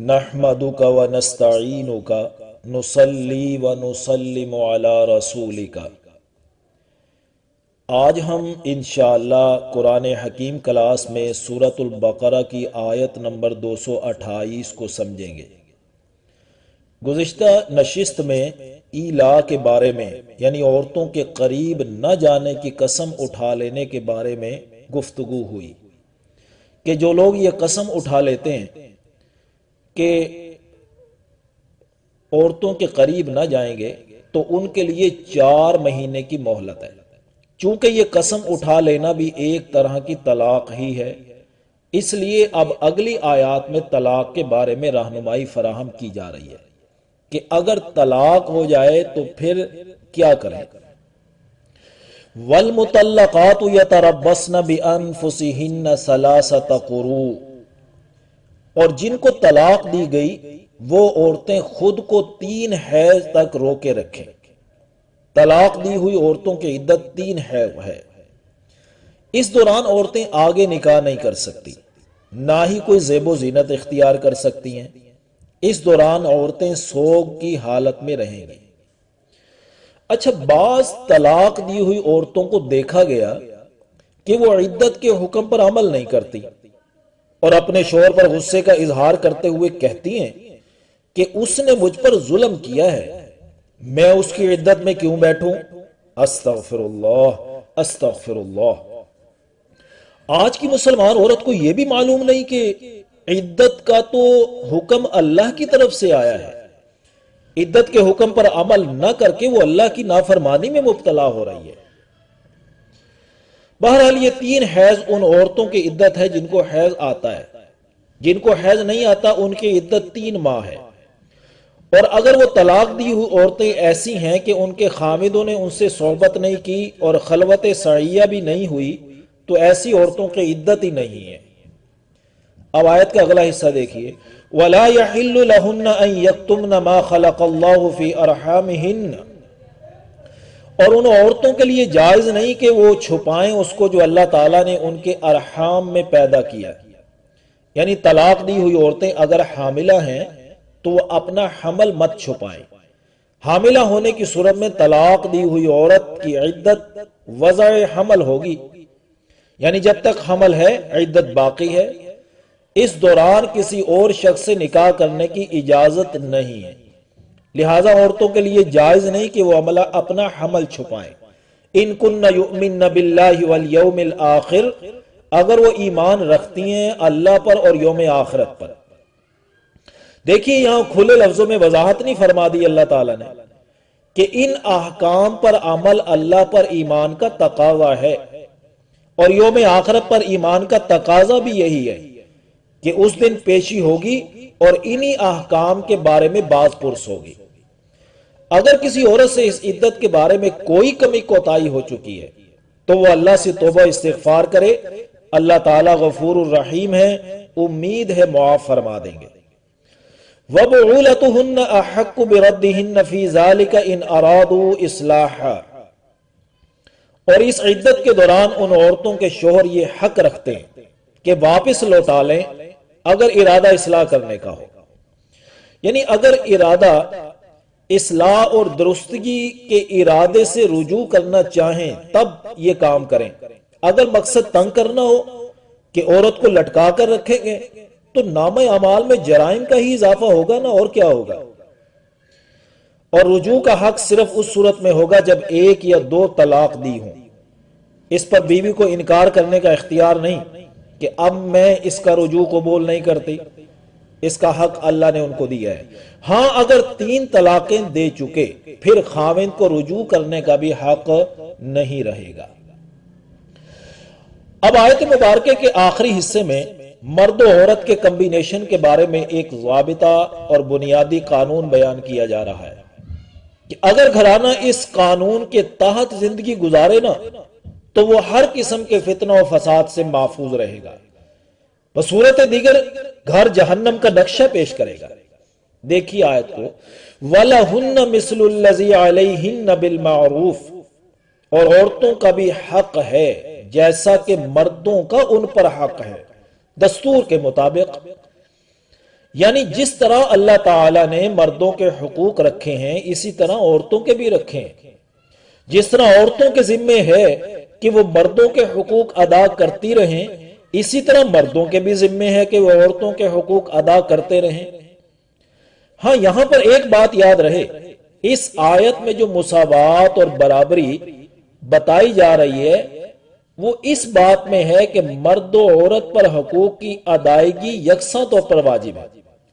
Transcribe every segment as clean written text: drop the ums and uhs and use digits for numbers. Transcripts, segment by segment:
نحمدک و نستعینک نصلی و نسلم علی رسولک۔ آج ہم انشاءاللہ قرآن حکیم کلاس میں سورۃ البقرہ کی آیت نمبر 228 کو سمجھیں گے۔ گزشتہ نشست میں ایلا کے بارے میں یعنی عورتوں کے قریب نہ جانے کی قسم اٹھا لینے کے بارے میں گفتگو ہوئی کہ جو لوگ یہ قسم اٹھا لیتے ہیں کہ عورتوں کے قریب نہ جائیں گے تو ان کے لیے 4 مہینے کی مہلت ہے۔ چونکہ یہ قسم اٹھا لینا بھی ایک طرح کی طلاق ہی ہے، اس لیے اب اگلی آیات میں طلاق کے بارے میں رہنمائی فراہم کی جا رہی ہے کہ اگر طلاق ہو جائے تو پھر کیا کریں۔ وَالْمُطَلَّقَاتُ يَتَرَبَّصْنَ بِأَنفُسِهِنَّ ثَلَاثَةَ قُرُوءٍ، اور جن کو طلاق دی گئی وہ عورتیں خود کو 3 حیض تک روکے رکھیں۔ طلاق دی ہوئی عورتوں کی عدت 3 حیض ہے۔ اس دوران عورتیں آگے نکاح نہیں کر سکتی، نہ ہی کوئی زیب و زینت اختیار کر سکتی ہیں۔ اس دوران عورتیں سوگ کی حالت میں رہیں گی۔ اچھا، بعض طلاق دی ہوئی عورتوں کو دیکھا گیا کہ وہ عدت کے حکم پر عمل نہیں کرتی اور اپنے شوہر پر غصے کا اظہار کرتے ہوئے کہتی ہیں کہ اس نے مجھ پر ظلم کیا ہے، میں اس کی عدت میں کیوں بیٹھوں؟ استغفر اللہ استغفر اللہ۔ آج کی مسلمان عورت کو یہ بھی معلوم نہیں کہ عدت کا تو حکم اللہ کی طرف سے آیا ہے۔ عدت کے حکم پر عمل نہ کر کے وہ اللہ کی نافرمانی میں مبتلا ہو رہی ہے۔ بہرحال یہ 3 حیض ان عورتوں کی عدت ہے جن کو حیض آتا ہے۔ جن کو حیض نہیں آتا ان کی عدت 3 ماہ ہے۔ اور اگر وہ طلاق دی ہوئی عورتیں ایسی ہیں کہ ان کے خامدوں نے ان سے صحبت نہیں کی اور خلوت سعیہ بھی نہیں ہوئی تو ایسی عورتوں کی عدت ہی نہیں ہے۔ اب آیت کا اگلا حصہ دیکھیے، وَلَا يَحِلُّ لَهُنَّ أَن يَكْتُمْنَ مَا خَلَقَ اللَّهُ فِي أَرْحَامِهِنَّ، اور ان عورتوں کے لیے جائز نہیں کہ وہ چھپائیں اس کو جو اللہ تعالیٰ نے ان کے ارحام میں پیدا کیا۔ یعنی طلاق دی ہوئی عورتیں اگر حاملہ ہیں تو وہ اپنا حمل مت چھپائیں۔ حاملہ ہونے کی صورت میں طلاق دی ہوئی عورت کی عدت وضع حمل ہوگی، یعنی جب تک حمل ہے عدت باقی ہے۔ اس دوران کسی اور شخص سے نکاح کرنے کی اجازت نہیں ہے، لہٰذا عورتوں کے لیے جائز نہیں کہ وہ اپنا حمل چھپائیں۔ ان کن یؤمن باللہ والیوم الآخر، اگر وہ ایمان رکھتی ہیں اللہ پر اور یوم آخرت پر۔ دیکھیے یہاں کھلے لفظوں میں وضاحت نہیں فرما دی اللہ تعالیٰ نے کہ ان احکام پر عمل اللہ پر ایمان کا تقاضا ہے، اور یوم آخرت پر ایمان کا تقاضا بھی یہی ہے کہ اس دن پیشی ہوگی اور انہی احکام کے بارے میں باز پرس ہوگی۔ اگر کسی عورت سے اس عدت کے بارے میں کوئی کمی کوتاہی ہو چکی ہے تو وہ اللہ سے توبہ استغفار کرے، اللہ تعالیٰ غفور الرحیم ہے، امید ہے معاف فرما دیں گے۔ وَبُعُولَتُهُنَّ أَحَقُّ بِرَدِّهِنَّ فِي ذَلِكَ إِنْ أَرَادُوا إِصْلَاحًا، اور اس عدت کے دوران ان عورتوں کے شوہر یہ حق رکھتے ہیں کہ واپس لوٹا لیں اگر ارادہ اصلاح کرنے کا ہو۔ یعنی اگر ارادہ اصلاح اور درستگی کے ارادے سے رجوع کرنا چاہیں تب یہ کام کریں۔ اگر مقصد تنگ کرنا ہو کہ عورت کو لٹکا کر رکھیں گے تو نامہ اعمال میں جرائم کا ہی اضافہ ہوگا نا، اور کیا ہوگا۔ اور رجوع کا حق صرف اس صورت میں ہوگا جب 1 یا 2 طلاق دی ہوں۔ اس پر بیوی کو انکار کرنے کا اختیار نہیں کہ اب میں اس کا رجوع قبول نہیں کرتی، اس کا حق اللہ نے ان کو دیا ہے۔ ہاں اگر 3 طلاقیں دے چکے پھر خاوند کو رجوع کرنے کا بھی حق نہیں رہے گا۔ اب آیت مبارکہ کے آخری حصے میں مرد و عورت کے کمبینیشن کے بارے میں ایک ضابطہ اور بنیادی قانون بیان کیا جا رہا ہے کہ اگر گھرانہ اس قانون کے تحت زندگی گزارے نا تو وہ ہر قسم کے فتنہ و فساد سے محفوظ رہے گا، بصورت دیگر گھر جہنم کا نقشہ پیش کرے گا۔ دیکھیے آیت کو، وَلَهُنَّ مِثْلُ الَّذِي عَلَيْهِنَّ بِالْمَعْرُوفِ، اور عورتوں کا بھی حق ہے جیسا کہ مردوں کا ان پر حق ہے دستور کے مطابق۔ یعنی جس طرح اللہ تعالیٰ نے مردوں کے حقوق رکھے ہیں اسی طرح عورتوں کے بھی رکھے ہیں. جس طرح عورتوں کے ذمے ہے کہ وہ مردوں کے حقوق ادا کرتی رہیں، اسی طرح مردوں کے بھی ذمے ہے کہ وہ عورتوں کے حقوق ادا کرتے رہیں. ہاں یہاں پر ایک بات یاد رہے، اس آیت میں جو مساوات اور برابری بتائی جا رہی ہے وہ اس بات میں ہے کہ مرد و عورت پر حقوق کی ادائیگی یکساں طور پر واجب ہے.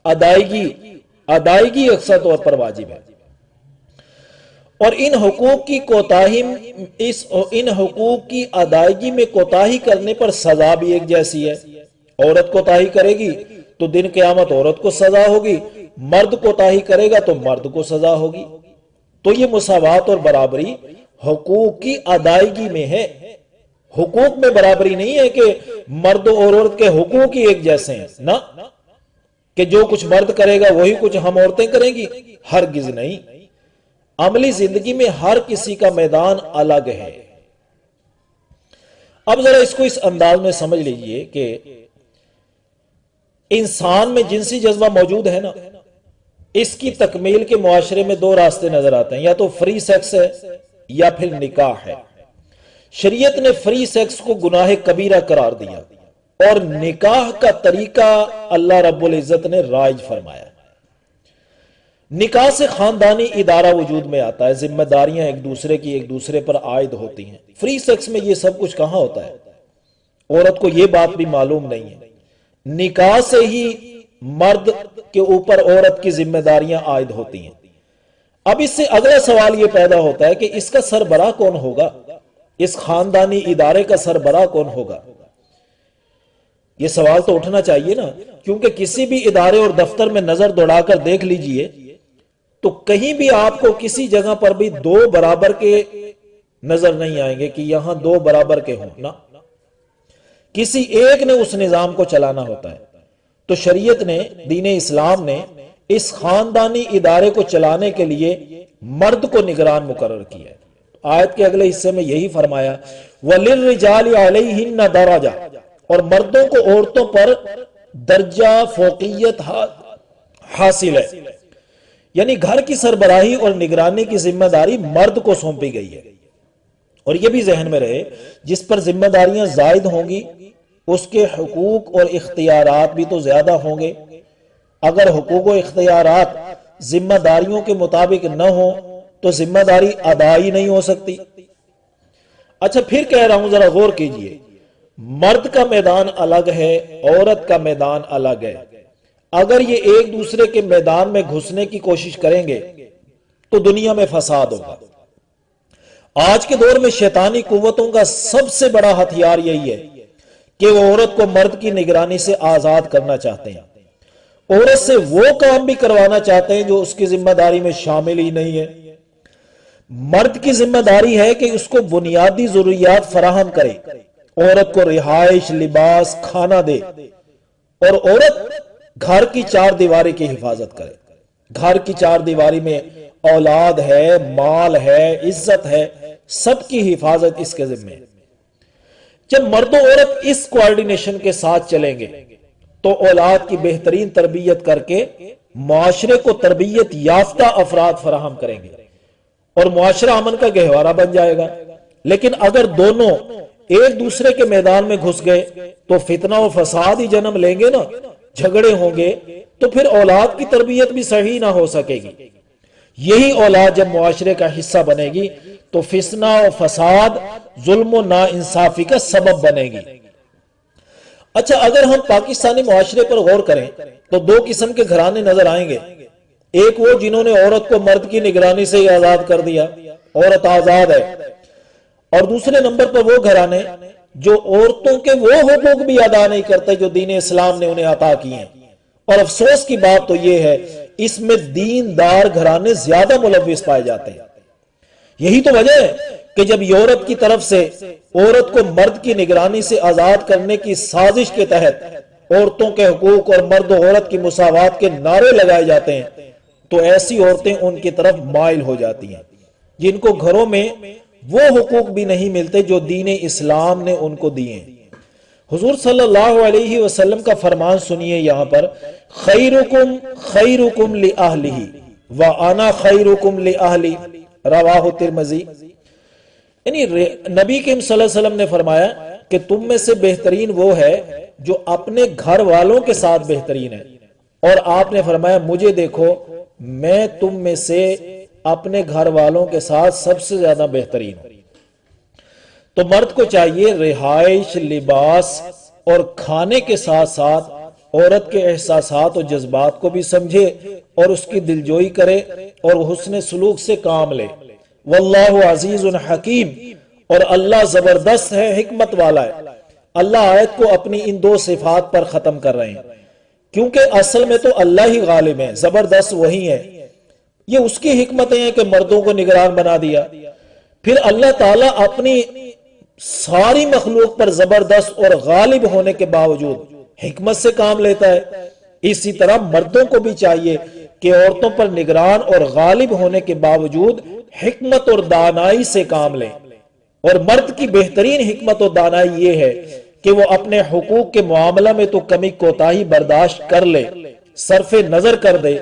ادائیگی یکساں طور پر واجب ہے، اور ان حقوق کی ادائیگی میں کوتاہی کرنے پر سزا بھی ایک جیسی ہے. عورت کوتاہی کرے گی تو دن قیامت عورت کو سزا ہوگی، مرد کوتاہی کرے گا تو مرد کو سزا ہوگی. تو یہ مساوات اور برابری حقوق کی ادائیگی میں ہے. حقوق میں برابری نہیں ہے کہ مرد اور عورت کے حقوق ہی ایک جیسے ہیں، نہ کہ جو کچھ مرد کرے گا وہی کچھ ہم عورتیں کریں گی، ہرگز نہیں. عملی زندگی میں ہر کسی کا میدان الگ ہے. اب ذرا اس کو اس انداز میں سمجھ لیجئے کہ انسان میں جنسی جذبہ موجود ہے نا، اس کی تکمیل کے معاشرے میں دو راستے نظر آتے ہیں، یا تو فری سیکس ہے یا پھر نکاح ہے. شریعت نے فری سیکس کو گناہ کبیرہ قرار دیا اور نکاح کا طریقہ اللہ رب العزت نے رائج فرمایا. نکاح سے خاندانی ادارہ وجود میں آتا ہے، ذمہ داریاں ایک دوسرے پر عائد ہوتی ہیں. فری سیکس میں یہ سب کچھ کہاں ہوتا ہے؟ عورت کو یہ بات بھی معلوم نہیں ہے. نکاح سے ہی مرد کے اوپر عورت کی ذمہ داریاں عائد ہوتی ہیں. اب اس سے اگلا سوال یہ پیدا ہوتا ہے کہ اس کا سربراہ کون ہوگا؟ اس خاندانی ادارے کا سربراہ کون ہوگا؟ یہ سوال تو اٹھنا چاہیے نا، کیونکہ کسی بھی ادارے اور دفتر میں نظر دوڑا کر دیکھ لیجئے تو کہیں بھی آپ کو کسی جگہ پر بھی دو برابر کے نظر نہیں آئیں گے کہ یہاں دو برابر کے ہوں نا. کسی ایک نے اس نظام کو چلانا ہوتا ہے. تو شریعت نے، دین اسلام نے اس خاندانی ادارے کو چلانے کے لیے مرد کو نگران مقرر کیا ہے. آیت کے اگلے حصے میں یہی فرمایا وَلِلرِّجَالِ عَلَيْهِنَّ دَرَجَةٌ، اور مردوں کو عورتوں پر درجہ فوقیت حاصل ہے. یعنی گھر کی سربراہی اور نگرانی کی ذمہ داری مرد کو سونپی گئی ہے. اور یہ بھی ذہن میں رہے جس پر ذمہ داریاں زائد ہوں گی اس کے حقوق اور اختیارات بھی تو زیادہ ہوں گے. اگر حقوق و اختیارات ذمہ داریوں کے مطابق نہ ہوں تو ذمہ داری ادا ہی نہیں ہو سکتی. اچھا پھر کہہ رہا ہوں، ذرا غور کیجئے، مرد کا میدان الگ ہے، عورت کا میدان الگ ہے. اگر یہ ایک دوسرے کے میدان میں گھسنے کی کوشش کریں گے تو دنیا میں فساد ہوگا. آج کے دور میں شیطانی قوتوں کا سب سے بڑا ہتھیار یہی ہے کہ وہ عورت کو مرد کی نگرانی سے آزاد کرنا چاہتے ہیں. عورت سے وہ کام بھی کروانا چاہتے ہیں جو اس کی ذمہ داری میں شامل ہی نہیں ہے. مرد کی ذمہ داری ہے کہ اس کو بنیادی ضروریات فراہم کرے، عورت کو رہائش، لباس، کھانا دے، اور عورت گھر کی چار دیواری کی حفاظت کرے. گھر کی چار دیواری میں اولاد ہے، مال ہے، عزت ہے، سب کی حفاظت اس کے ذمہ ہے. جب مرد و عورت اس کوارڈینیشن کے ساتھ چلیں گے تو اولاد کی بہترین تربیت کر کے معاشرے کو تربیت یافتہ افراد فراہم کریں گے اور معاشرہ امن کا گہوارہ بن جائے گا. لیکن اگر دونوں ایک دوسرے کے میدان میں گھس گئے تو فتنہ و فساد ہی جنم لیں گے نا، جھگڑے ہوں گے، تو پھر اولاد کی تربیت بھی صحیح نہ ہو سکے گی. یہی اولاد جب معاشرے کا حصہ بنے گی تو فتنہ و فساد، ظلم و ناانصافی کا سبب بنے گی. اچھا اگر ہم پاکستانی معاشرے پر غور کریں تو دو قسم کے گھرانے نظر آئیں گے. ایک وہ جنہوں نے عورت کو مرد کی نگرانی سے ہی آزاد کر دیا، عورت آزاد ہے، اور دوسرے نمبر پر وہ گھرانے جو عورتوں کے وہ حقوق بھی ادا نہیں کرتے جو دین اسلام نے انہیں عطا کیے ہیں. اور افسوس کی بات تو یہ ہے اس میں دیندار گھرانے زیادہ ملوث پائے جاتے ہیں. یہی تو وجہ ہے کہ جب یورپ کی طرف سے عورت کو مرد کی نگرانی سے آزاد کرنے کی سازش کے تحت عورتوں کے حقوق اور مرد و عورت کی مساوات کے نعرے لگائے جاتے ہیں تو ایسی عورتیں ان کی طرف مائل ہو جاتی ہیں جن کو گھروں میں وہ حقوق بھی نہیں ملتے جو دین اسلام نے ان کو دیے ہیں. حضور صلی اللہ علیہ وسلم کا فرمان سنیے یہاں پر، خیرکم خیرکم لأہلہ وانا خیرکم لأہلی، رواہ ترمذی۔ یعنی نبی کریم صلی اللہ علیہ وسلم نے فرمایا کہ تم میں سے بہترین وہ ہے جو اپنے گھر والوں کے ساتھ بہترین ہے، اور آپ نے فرمایا مجھے دیکھو میں تم میں سے اپنے گھر والوں کے ساتھ سب سے زیادہ بہترین ہوں۔ تو مرد کو چاہیے رہائش، لباس اور کھانے کے ساتھ ساتھ عورت کے احساسات اور جذبات کو بھی سمجھے اور اس کی دلجوئی کرے اور حسن سلوک سے کام لے۔ واللہ عزیز حکیم، اور اللہ زبردست ہے، حکمت والا ہے۔ اللہ آیت کو اپنی ان دو صفات پر ختم کر رہے ہیں، کیونکہ اصل میں تو اللہ ہی غالب ہے، زبردست وہی ہے۔ یہ اس کی حکمتیں ہیں کہ مردوں کو نگران بنا دیا۔ پھر اللہ تعالیٰ اپنی ساری مخلوق پر زبردست اور غالب ہونے کے باوجود حکمت سے کام لیتا ہے۔ اسی طرح مردوں کو بھی چاہیے کہ عورتوں پر نگران اور غالب ہونے کے باوجود حکمت اور دانائی سے کام لیں۔ اور مرد کی بہترین حکمت اور دانائی یہ ہے کہ وہ اپنے حقوق کے معاملہ میں تو کمی کوتاہی برداشت کر لے، صرف نظر کر دے،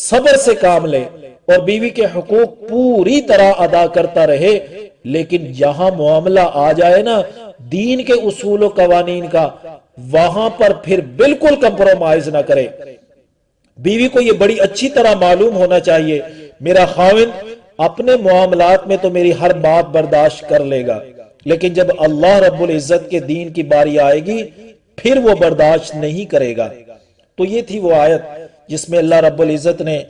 صبر سے کام لے اور بیوی کے حقوق پوری طرح ادا کرتا رہے، لیکن جہاں معاملہ آ جائے نا دین کے اصول و قوانین کا، وہاں پر پھر بالکل کمپرومائز نہ کرے۔ بیوی کو یہ بڑی اچھی طرح معلوم ہونا چاہیے میرا خاوند اپنے معاملات میں تو میری ہر بات برداشت کر لے گا، لیکن جب اللہ رب العزت کے دین کی باری آئے گی پھر وہ برداشت نہیں کرے گا۔ تو یہ تھی وہ آیت جس میں اللہ رب العزت نے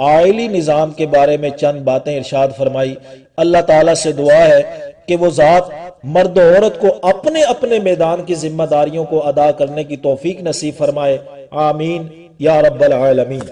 آئلی نظام کے بارے میں چند باتیں ارشاد فرمائی۔ اللہ تعالیٰ سے دعا ہے کہ وہ ذات مرد و عورت کو اپنے اپنے میدان کی ذمہ داریوں کو ادا کرنے کی توفیق نصیب فرمائے، آمین یا رب العالمین۔